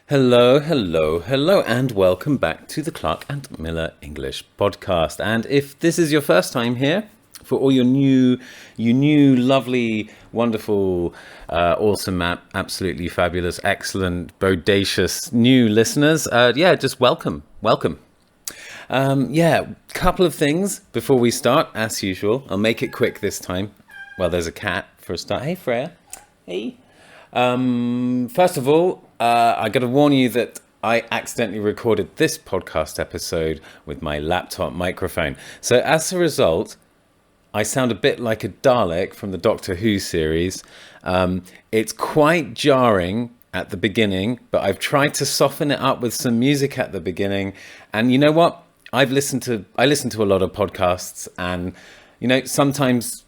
Hello, hello, hello, and welcome back to the Clark and Miller English podcast. And if this is your first time here, for all your new, lovely, wonderful, awesome, absolutely fabulous, excellent, bodacious new listeners, just welcome. Couple of things before we start, as usual. I'll make it quick this time. Well, there's a cat for a start. Hey, Freya. Hey. First of all, I got to warn you that I accidentally recorded this podcast episode with my laptop microphone. So as a result, I sound a bit like a Dalek from the Doctor Who series. It's quite jarring at the beginning, but I've tried to soften it up with some music at the beginning. And you know what? I listen to a lot of podcasts, and sometimes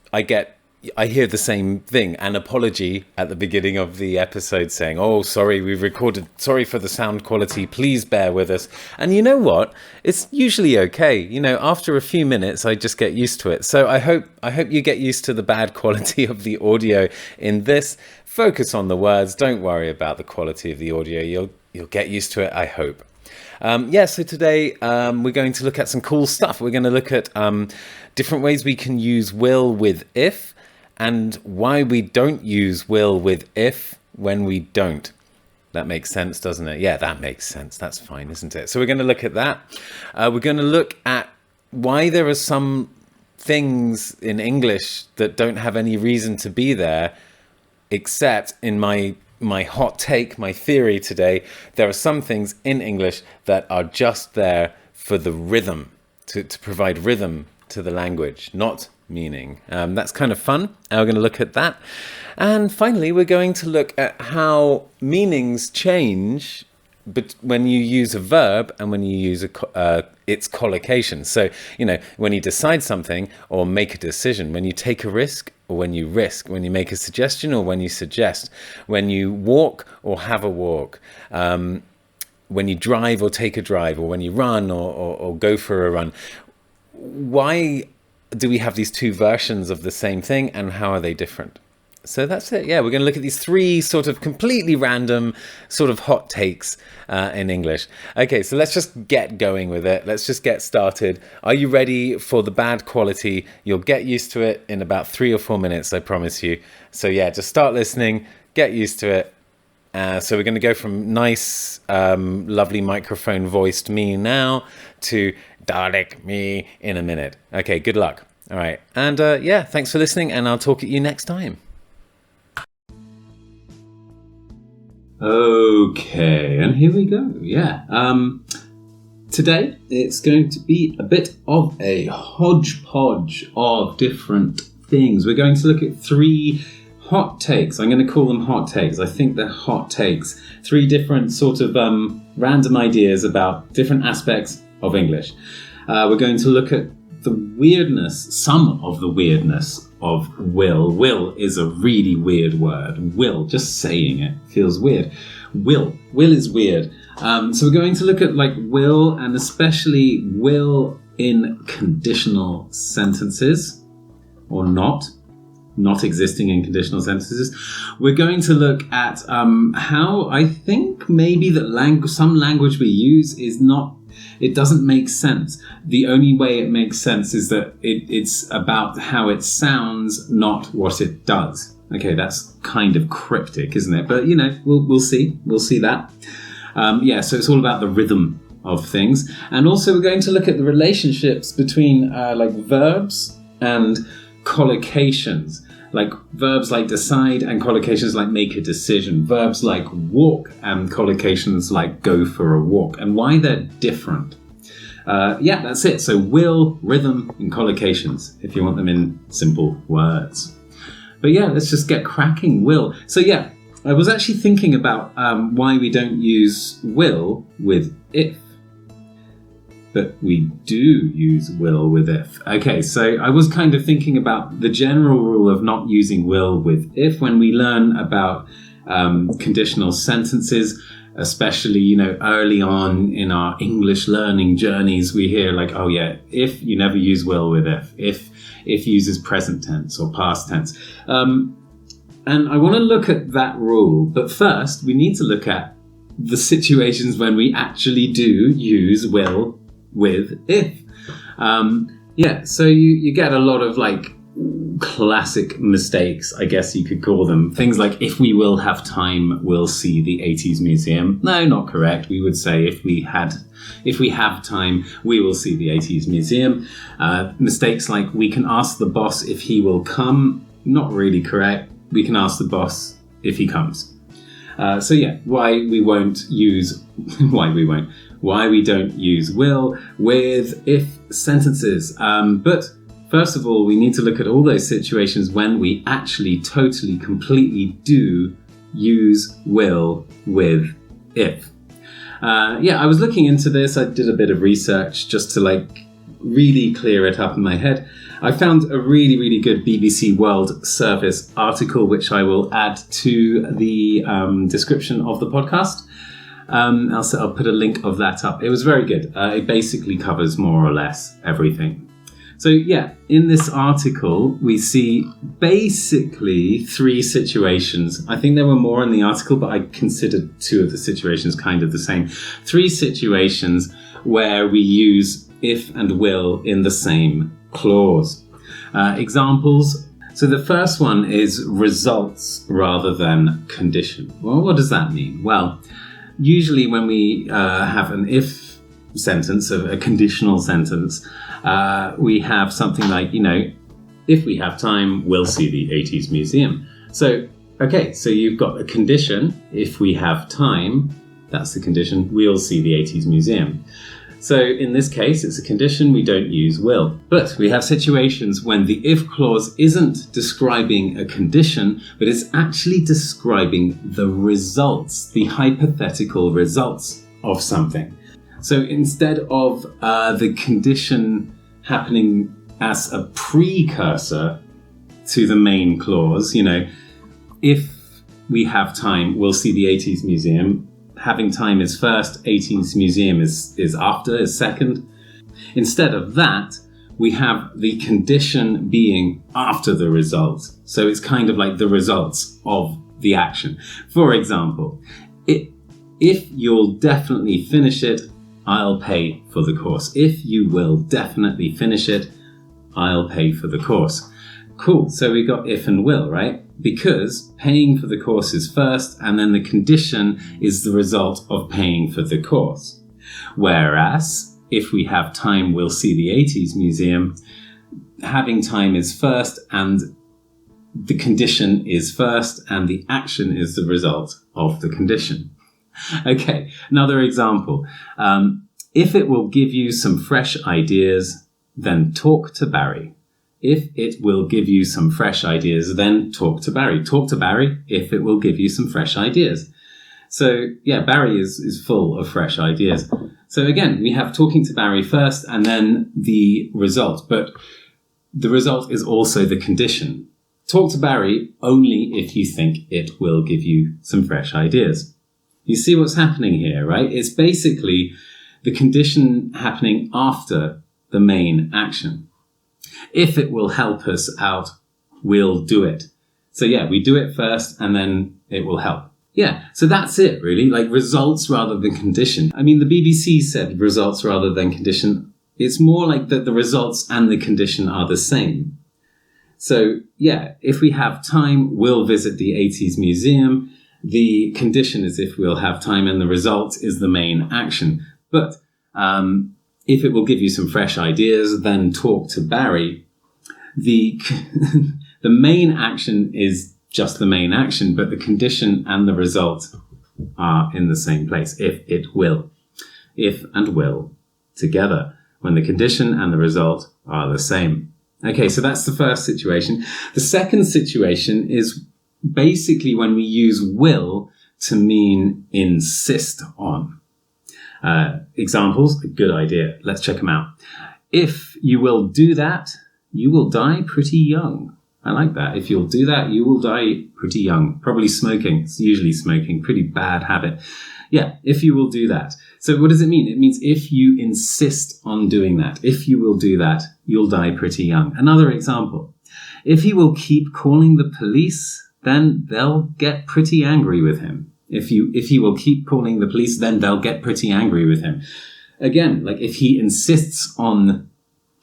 I hear the same thing, an apology at the beginning of the episode saying, "Oh, sorry, we've recorded, sorry for the sound quality, please bear with us." And you know what? It's usually okay. After a few minutes, I just get used to it. So I hope you get used to the bad quality of the audio in this. Focus on the words. Don't worry about the quality of the audio. You'll get used to it, I hope. So today we're going to look at some cool stuff. We're going to look at different ways we can use will with if, and why we don't use will with if when we don't. That makes sense, doesn't it? Yeah, that makes sense. That's fine, isn't it? So we're going to look at that. We're going to look at why there are some things in English that don't have any reason to be there, except in my hot take, my theory today, there are some things in English that are just there for the rhythm, to provide rhythm to the language, not meaning. That's kind of fun. We're going to look at that. And finally, we're going to look at how meanings change when you use a verb and when you use its collocation. So, when you decide something or make a decision, when you take a risk or when you risk, when you make a suggestion or when you suggest, when you walk or have a walk, when you drive or take a drive, or when you run or go for a run. Why do we have these two versions of the same thing, and how are they different? So that's it. Yeah, we're going to look at these three sort of completely random sort of hot takes in English. Okay, so let's just get going with it. Let's just get started. Are you ready for the bad quality? You'll get used to it in about 3 or 4 minutes, I promise you. So yeah, just start listening, get used to it. So we're going to go from nice, lovely microphone voiced me now to Dalek me in a minute. Okay, good luck. All right. And thanks for listening, and I'll talk at you next time. Okay, and here we go. Yeah. Today it's going to be a bit of a hodgepodge of different things. We're going to look at 3 hot takes. I'm going to call them hot takes. I think they're hot takes. 3 different sort of random ideas about different aspects of English. We're going to look at some of the weirdness of will. Will is a really weird word. Will, just saying it feels weird. Will is weird. So we're going to look at will, and especially will in conditional sentences, or not existing in conditional sentences. We're going to look at how I think maybe that some language we use it doesn't make sense. The only way it makes sense is that it's about how it sounds, not what it does. Okay, that's kind of cryptic, isn't it? But we'll see. We'll see that. So it's all about the rhythm of things, and also we're going to look at the relationships between verbs and collocations. Like verbs like decide and collocations like make a decision. Verbs like walk and collocations like go for a walk, and why they're different. That's it. So will, rhythm, and collocations, if you want them in simple words. But let's just get cracking. Will. So I was actually thinking about why we don't use will with if. But we do use will with if. Okay, so I was kind of thinking about the general rule of not using will with if when we learn about conditional sentences, especially, early on in our English learning journeys, we hear if, you never use will with if uses present tense or past tense. And I want to look at that rule, but first we need to look at the situations when we actually do use will with if. So you get a lot of like classic mistakes, I guess you could call them. Things like, if we will have time, we'll see the 80s museum. No, not correct. We would say, if we have time, we will see the 80s museum. Mistakes like, we can ask the boss if he will come. Not really correct. We can ask the boss if he comes. Why we don't use will with if sentences. But first of all, we need to look at all those situations when we actually totally, completely do use will with if. I was looking into this. I did a bit of research just to really clear it up in my head. I found a really, really good BBC World Service article, which I will add to the description of the podcast. I'll put a link of that up. It was very good. It basically covers more or less everything. So in this article, we see basically 3 situations. I think there were more in the article, but I considered 2 of the situations kind of the same. 3 situations where we use if and will in the same clause. Examples. So the first one is results rather than condition. Well, what does that mean? Well, usually when we have an if sentence, a conditional sentence, we have something like, if we have time, we'll see the 80s museum. So you've got a condition. If we have time, that's the condition, we'll see the 80s museum. So in this case, it's a condition, we don't use will. But we have situations when the if clause isn't describing a condition, but it's actually describing the results, the hypothetical results of something. So instead of the condition happening as a precursor to the main clause, if we have time, we'll see the 80s museum. Having time is first, 80s museum is after, is second. Instead of that, we have the condition being after the result. So it's kind of like the results of the action. For example, if you'll definitely finish it, I'll pay for the course. If you will definitely finish it, I'll pay for the course. Cool, so we got if and will, right? Because paying for the course is first, and then the condition is the result of paying for the course. Whereas, if we have time, we'll see the 80s museum. Having time is first, and the condition is first, and the action is the result of the condition. Okay, another example. If it will give you some fresh ideas, then talk to Barry. If it will give you some fresh ideas, then talk to Barry. Talk to Barry if it will give you some fresh ideas. So Barry is full of fresh ideas. So again, we have talking to Barry first and then the result. But the result is also the condition. Talk to Barry only if you think it will give you some fresh ideas. You see what's happening here, right? It's basically the condition happening after the main action. If it will help us out, we'll do it. So we do it first and then it will help. So that's it really, like results rather than condition. I mean, the BBC said results rather than condition. It's more like that the results and the condition are the same. So if we have time, we'll visit the 80s museum. The condition is if we'll have time and the result is the main action. But if it will give you some fresh ideas, then talk to Barry. The main action is just the main action, but the condition and the result are in the same place. If it will. If and will together, when the condition and the result are the same. Okay, so that's the first situation. The second situation is basically when we use will to mean insist on. Examples, a good idea. Let's check them out. If you will do that, you will die pretty young. I like that. If you'll do that, you will die pretty young. Probably smoking. It's usually smoking. Pretty bad habit. If you will do that. So what does it mean? It means if you insist on doing that, if you will do that, you'll die pretty young. Another example. If he will keep calling the police, then they'll get pretty angry with him. If he will keep calling the police, then they'll get pretty angry with him. Again, like if he insists on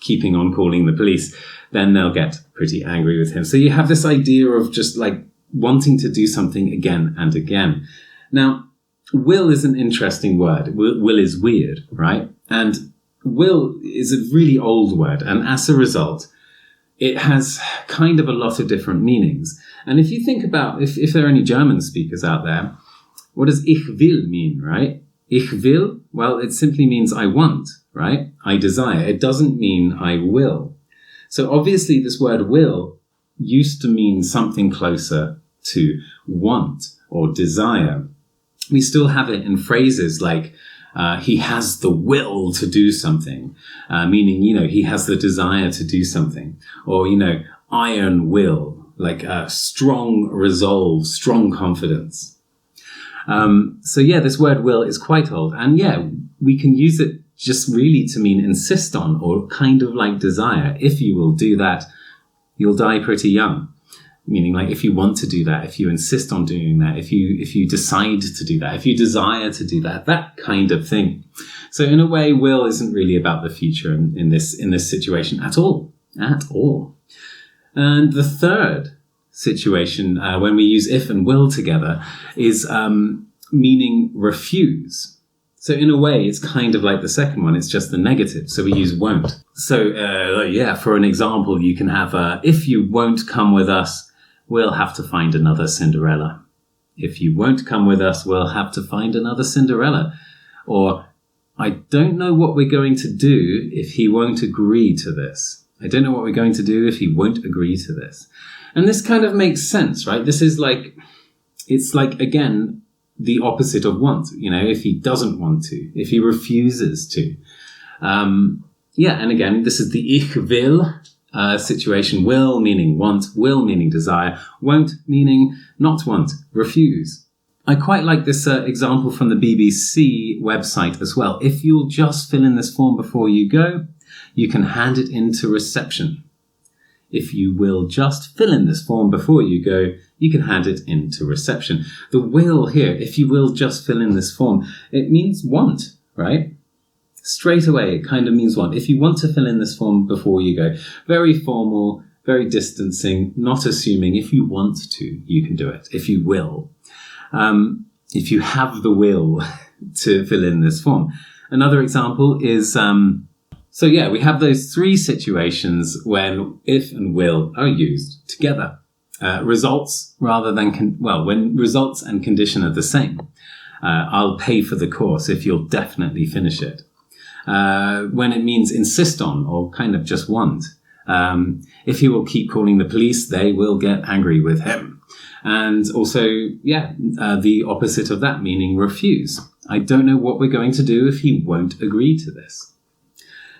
keeping on calling the police, then they'll get pretty angry with him. So you have this idea of just like wanting to do something again and again. Now, will is an interesting word. Will is weird, right? And will is a really old word. And as a result, it has kind of a lot of different meanings. And if you think about, if there are any German speakers out there, what does ich will mean, right? Ich will, well, it simply means I want, right? I desire. It doesn't mean I will. So obviously this word will used to mean something closer to want or desire. We still have it in phrases like, he has the will to do something, meaning, he has the desire to do something. Or, iron will, like strong resolve, strong confidence. This word will is quite old. And we can use it just really to mean insist on or kind of like desire. If you will do that, you'll die pretty young. Meaning like if you want to do that, if you insist on doing that, if you decide to do that, if you desire to do that, that kind of thing. So in a way, will isn't really about the future in this situation at all. And the third situation, when we use if and will together, is meaning refuse. So in a way, it's kind of like the second one. It's just the negative. So we use won't. So for an example, you can have if you won't come with us, we'll have to find another Cinderella. If you won't come with us, we'll have to find another Cinderella. Or I don't know what we're going to do if he won't agree to this. I don't know what we're going to do if he won't agree to this. And this kind of makes sense, right? This is like, it's like, again, the opposite of want, if he doesn't want to, if he refuses to. And again, this is the ich will situation. Will meaning want, will meaning desire, won't meaning not want, refuse. I quite like this example from the BBC website as well. If you'll just fill in this form before you go, you can hand it into reception. If you will just fill in this form before you go, you can hand it into reception. The will here, if you will just fill in this form, it means want, right? Straight away, it kind of means want. If you want to fill in this form before you go, very formal, very distancing, not assuming. If you want to, you can do it. If you will. If you have the will to fill in this form. Another example is... we have those three situations when if and will are used together. Results rather than, when results and condition are the same. I'll pay for the course if you'll definitely finish it. When it means insist on or kind of just want. If he will keep calling the police, they will get angry with him. And also, the opposite of that, meaning refuse. I don't know what we're going to do if he won't agree to this.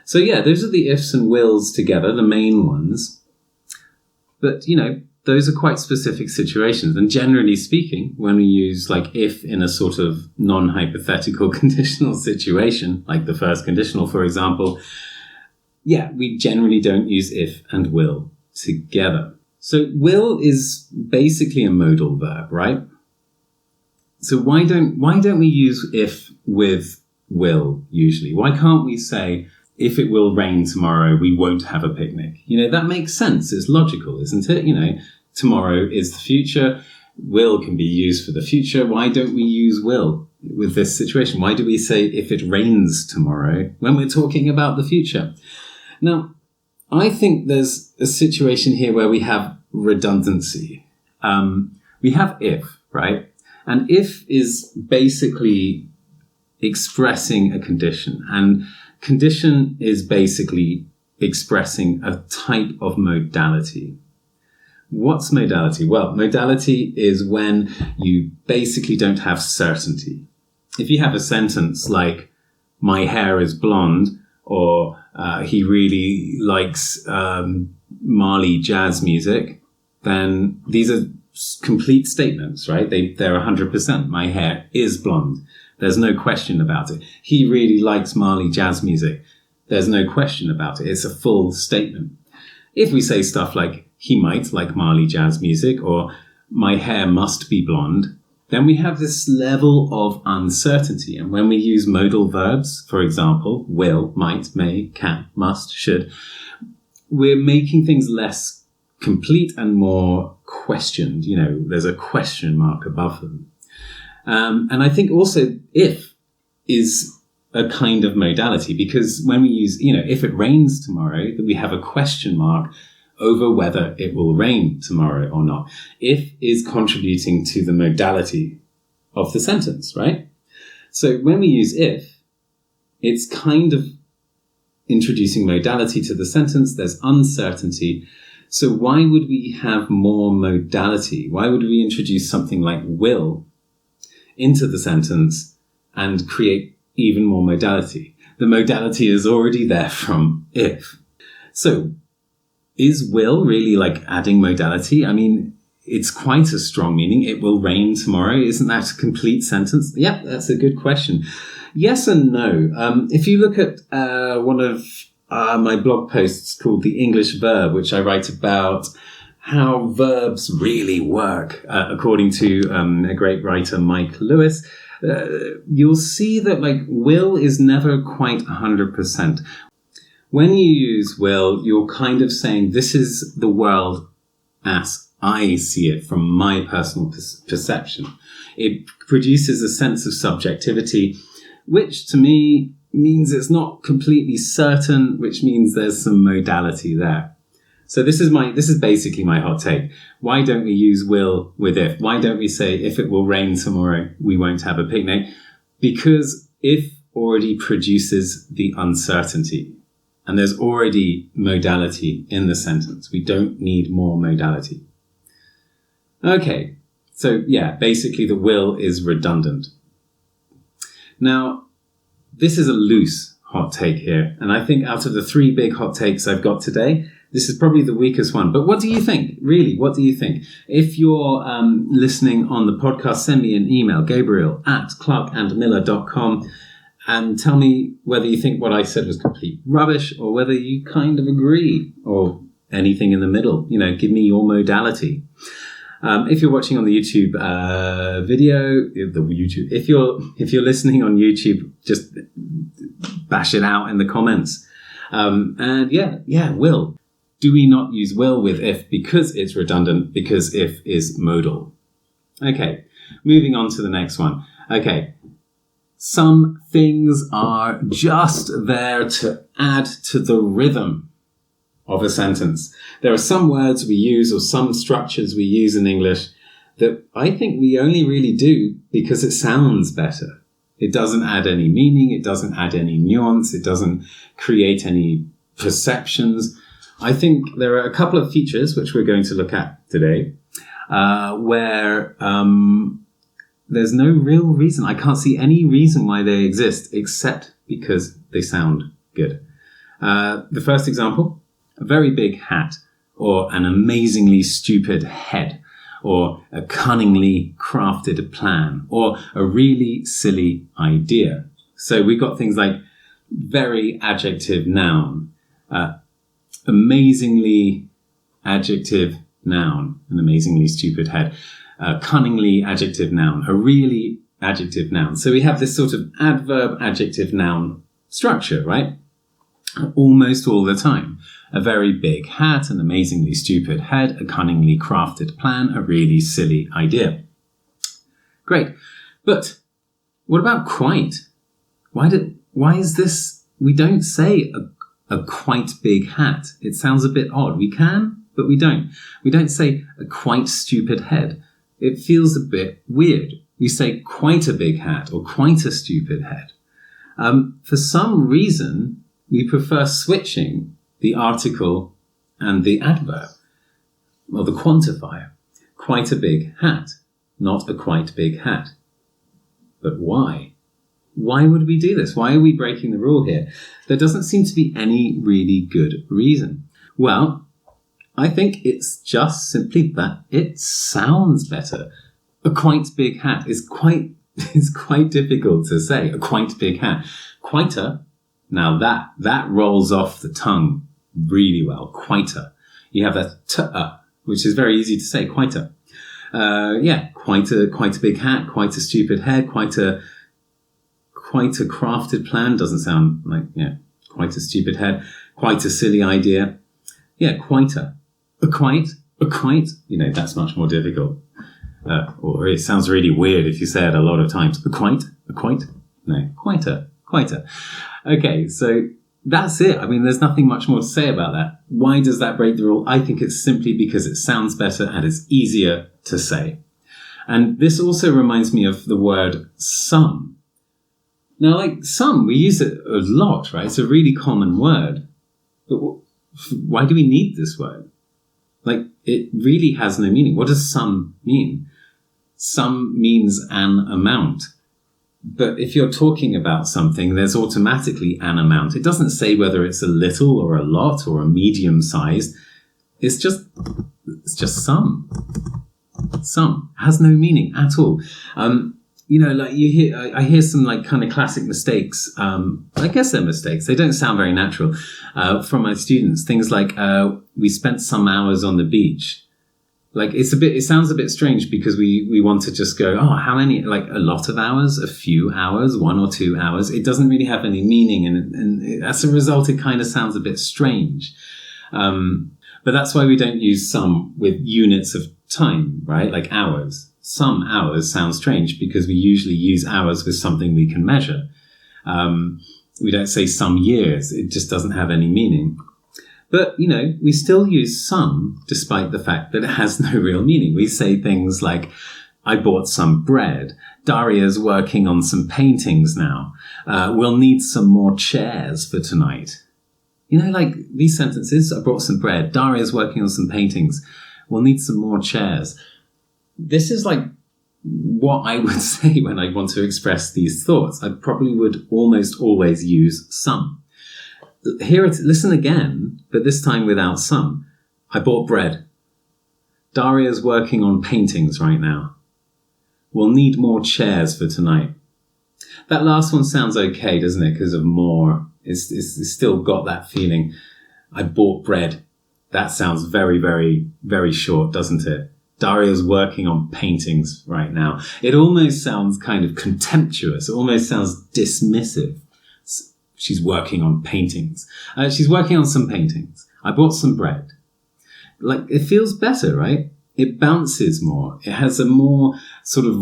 So those are the ifs and wills together, the main ones. But, those are quite specific situations. And generally speaking, when we use like if in a sort of non-hypothetical conditional situation, like the first conditional, for example, we generally don't use if and will together. So will is basically a modal verb, right? So why don't we use if with will usually? Why can't we say, if it will rain tomorrow, we won't have a picnic? That makes sense. It's logical, isn't it? Tomorrow is the future. Will can be used for the future. Why don't we use will with this situation? Why do we say if it rains tomorrow when we're talking about the future? Now, I think there's a situation here where we have redundancy. We have if, right? And if is basically expressing a condition. And condition is basically expressing a type of modality. What's modality? Well, modality is when you basically don't have certainty. If you have a sentence like, my hair is blonde, or he really likes Mali jazz music, then these are complete statements, right? They're 100%. My hair is blonde. There's no question about it. He really likes Mali jazz music. There's no question about it. It's a full statement. If we say stuff like, he might like Mali jazz music, or my hair must be blonde, then we have this level of uncertainty. And when we use modal verbs, for example, will, might, may, can, must, should, we're making things less complete and more questioned. You know, there's a question mark above them. And I think also if is a kind of modality, because when we use, you know, if it rains tomorrow, that we have a question mark over whether it will rain tomorrow or not. If is contributing to the modality of the sentence, right? So when we use if, it's kind of introducing modality to the sentence. There's uncertainty. So why would we have more modality? Why would we introduce something like will into the sentence and create even more modality? The modality is already there from if. So is will really like adding modality? I mean, it's quite a strong meaning. It will rain tomorrow. Isn't that a complete sentence? Yeah, that's a good question. Yes and no. If you look at one of my blog posts called The English Verb, which I write about how verbs really work, according to a great writer, Mike Lewis, you'll see that like will is never quite 100%. When you use will, you're kind of saying this is the world as I see it from my personal perception. It produces a sense of subjectivity, which to me means it's not completely certain, which means there's some modality there. So this is basically my hot take. Why don't we use will with if? Why don't we say if it will rain tomorrow, we won't have a picnic? Because if already produces the uncertainty. And there's already modality in the sentence. We don't need more modality. Okay, so yeah, basically the will is redundant. Now, this is a loose hot take here. And I think out of the 3 big hot takes I've got today, this is probably the weakest one. But what do you think? Really, what do you think? If you're listening on the podcast, send me an email, gabriel@clarkandmiller.com. And tell me whether you think what I said was complete rubbish or whether you kind of agree or anything in the middle. You know, give me your modality. If you're watching on the YouTube video, if you're listening on YouTube, just bash it out in the comments. And will. Do we not use will with if because it's redundant? Because if is modal. Okay, moving on to the next one. Okay. Some things are just there to add to the rhythm of a sentence. There are some words we use or some structures we use in English that I think we only really do because it sounds better. It doesn't add any meaning. It doesn't add any nuance. It doesn't create any perceptions. I think there are a couple of features which we're going to look at today where there's no real reason. I can't see any reason why they exist except because they sound good. The first example, a very big hat or an amazingly stupid head or a cunningly crafted plan or a really silly idea. So we've got things like very adjective noun, amazingly adjective noun, an amazingly stupid head. Cunningly adjective noun, a really adjective noun. So we have this sort of adverb adjective noun structure, right? Almost all the time. A very big hat, an amazingly stupid head, a cunningly crafted plan, a really silly idea. Great. But what about quite? Why is this? We don't say a quite big hat. It sounds a bit odd. We can, but we don't. We don't say a quite stupid head. It feels a bit weird. We say quite a big hat or quite a stupid head. For some reason, we prefer switching the article and the adverb, or the quantifier. Quite a big hat, not a quite big hat. But why? Why would we do this? Why are we breaking the rule here? There doesn't seem to be any really good reason. Well, I think it's just simply that it sounds better. A quite big hat is quite difficult to say. A quite big hat. Quiter, now that rolls off the tongue really well. Quiter. You have a t-a, which is very easy to say. Quiter. Quite a big hat, quite a stupid head, quite a crafted plan. Doesn't sound like, quite a stupid head, quite a silly idea. Yeah, quite. That's much more difficult. Or it sounds really weird if you say it a lot of times. Quite. No, quite a. Okay, so that's it. I mean, there's nothing much more to say about that. Why does that break the rule? I think it's simply because it sounds better and it's easier to say. And this also reminds me of the word some. Now, like some, we use it a lot, right? It's a really common word. But why do we need this word? Like, it really has no meaning. What does some mean? Some means an amount. But if you're talking about something, there's automatically an amount. It doesn't say whether it's a little or a lot or a medium size. It's just some. Some has no meaning at all. I hear some like kind of classic mistakes. I guess they're mistakes. They don't sound very natural from my students. Things like we spent some hours on the beach. Like it sounds a bit strange because we want to just go, oh, how many? Like a lot of hours, a few hours, 1 or 2 hours. It doesn't really have any meaning, and as a result, it kind of sounds a bit strange. But that's why we don't use some with units of time, right? Like hours. Some hours sounds strange because we usually use hours with something we can measure. We don't say some years. It just doesn't have any meaning. But, we still use some despite the fact that it has no real meaning. We say things like, I bought some bread. Daria's working on some paintings now. We'll need some more chairs for tonight. Like these sentences, I brought some bread. Daria's working on some paintings. We'll need some more chairs. This is like what I would say when I want to express these thoughts. I probably would almost always use some. Listen again, but this time without some. I bought bread. Daria's working on paintings right now. We'll need more chairs for tonight. That last one sounds okay, doesn't it? Because of more. It's still got that feeling. I bought bread. That sounds very, very, very short, doesn't it? Daria's working on paintings right now. It almost sounds kind of contemptuous. It almost sounds dismissive. She's working on paintings. She's working on some paintings. I bought some bread. Like, it feels better, right? It bounces more. It has a more sort of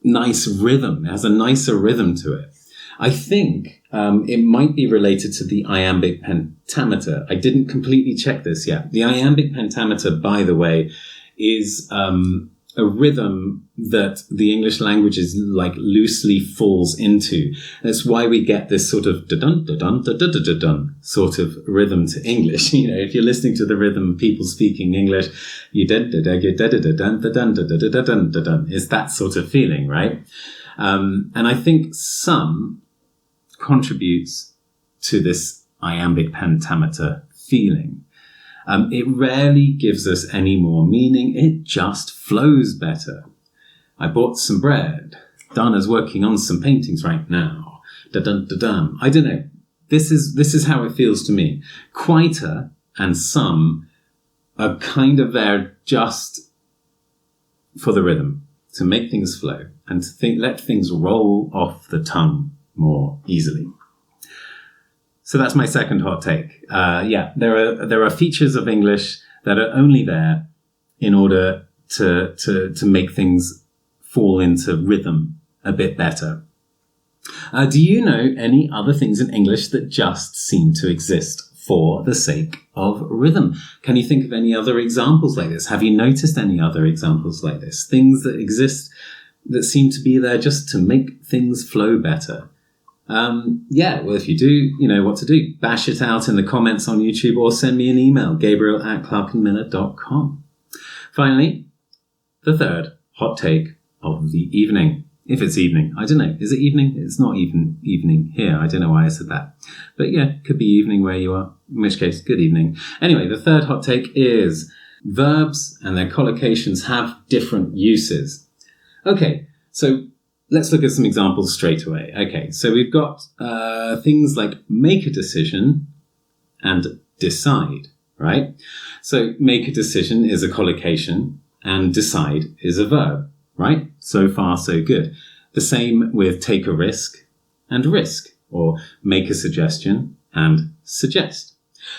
nice rhythm. It has a nicer rhythm to it. I think it might be related to the iambic pentameter. I didn't completely check this yet. The iambic pentameter, by the way, is a rhythm that the English language is like loosely falls into. That's why we get this sort of da-dun, da-dun, da-da-da-da-dun sort of rhythm to English. If you're listening to the rhythm of people speaking English, you da-da-da-da-da-da-da-dun. It's that sort of feeling, right? And I think some contributes to this iambic pentameter feeling. It rarely gives us any more meaning. It just flows better. I bought some bread. Dana's working on some paintings right now. Da-dun-da-dun. I don't know. This is how it feels to me. Quieter and some are kind of there just for the rhythm, to make things flow and to let things roll off the tongue more easily. So that's my second hot take. There are features of English that are only there in order to make things fall into rhythm a bit better. Do you know any other things in English that just seem to exist for the sake of rhythm? Can you think of any other examples like this? Have you noticed any other examples like this? Things that exist that seem to be there just to make things flow better. Well, if you do, you know what to do. Bash it out in the comments on YouTube or send me an email, gabriel@clarkandmiller.com. Finally, the third hot take of the evening. If it's evening, I don't know. Is it evening? It's not even evening here. I don't know why I said that. But yeah, could be evening where you are. In which case, good evening. Anyway, the third hot take is verbs and their collocations have different uses. Okay, so let's look at some examples straight away. Okay, so we've got things like make a decision and decide, right? So make a decision is a collocation and decide is a verb, right? So far, so good. The same with take a risk and risk, or make a suggestion and suggest.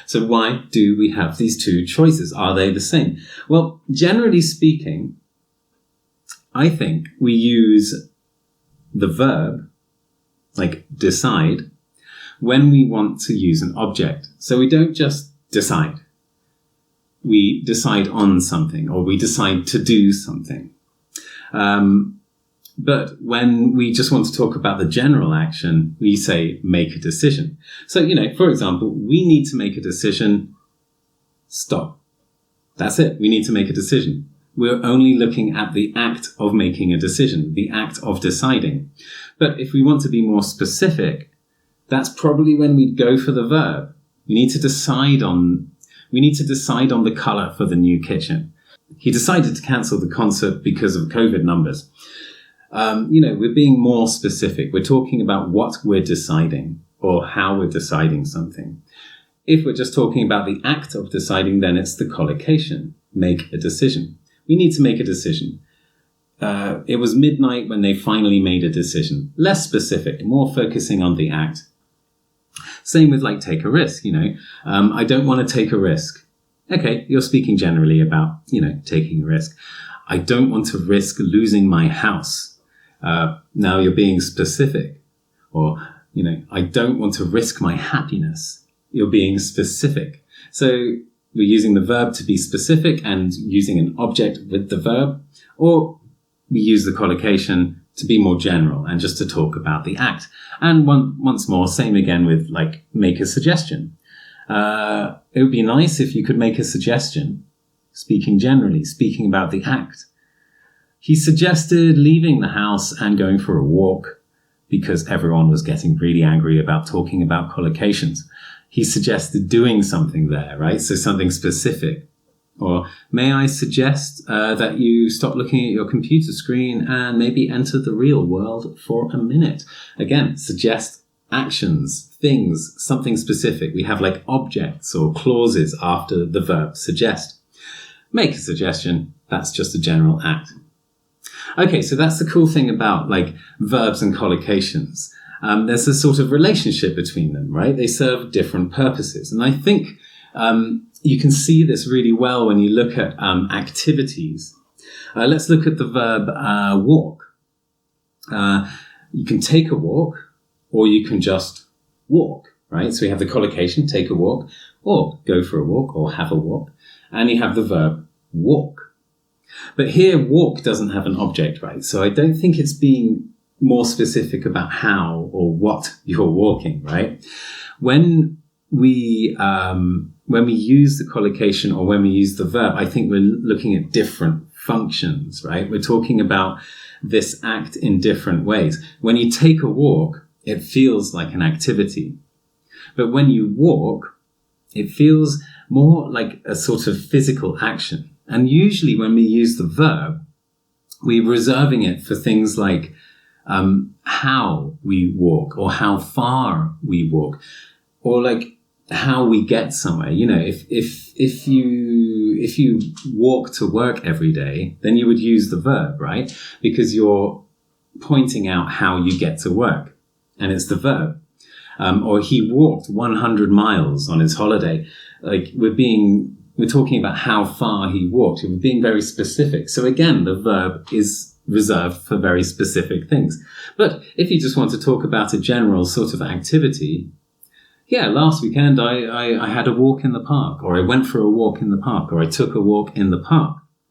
So why do we have these two choices? Are they the same? Well, generally speaking, I think we use the verb, like decide, when we want to use an object. So we don't just decide. We decide on something, or we decide to do something. But when we just want to talk about the general action, we say make a decision. So, for example, we need to make a decision. Stop. That's it. We need to make a decision. We're only looking at the act of making a decision, the act of deciding. But if we want to be more specific, that's probably when we'd go for the verb. We need to decide on the color for the new kitchen. He decided to cancel the concert because of COVID numbers. We're being more specific. We're talking about what we're deciding or how we're deciding something. If we're just talking about the act of deciding, then it's the collocation, make a decision. We need to make a decision. It was midnight when they finally made a decision. Less specific, more focusing on the act. Same with take a risk, I don't want to take a risk. Okay, you're speaking generally about, taking a risk. I don't want to risk losing my house. Now you're being specific. Or, I don't want to risk my happiness. You're being specific. So we're using the verb to be specific and using an object with the verb, or we use the collocation to be more general and just to talk about the act. And once more, same again with make a suggestion. It would be nice if you could make a suggestion, speaking generally, speaking about the act. He suggested leaving the house and going for a walk because everyone was getting really angry about talking about collocations. He suggested doing something there, right? So something specific. Or may I suggest that you stop looking at your computer screen and maybe enter the real world for a minute? Again, suggest actions, things, something specific. We have objects or clauses after the verb suggest. Make a suggestion. That's just a general act. Okay, so that's the cool thing about verbs and collocations. There's a sort of relationship between them, right? They serve different purposes. And I think you can see this really well when you look at activities. Let's look at the verb walk. You can take a walk, or you can just walk, right? So we have the collocation, take a walk, or go for a walk, or have a walk. And you have the verb walk. But here, walk doesn't have an object, right? So I don't think it's being more specific about how or what you're walking, right? When we use the collocation or when we use the verb, I think we're looking at different functions, right? We're talking about this act in different ways. When you take a walk, it feels like an activity. But when you walk, it feels more like a sort of physical action. And usually when we use the verb, we're reserving it for things like how we walk or how far we walk or how we get somewhere. If you walk to work every day, then you would use the verb, right? Because you're pointing out how you get to work, and it's the verb. Or he walked 100 miles on his holiday. We're talking about how far he walked. We're being very specific. So again, the verb is reserved for very specific things. But if you just want to talk about a general sort of activity, last weekend I had a walk in the park, or I went for a walk in the park, or I took a walk in the park.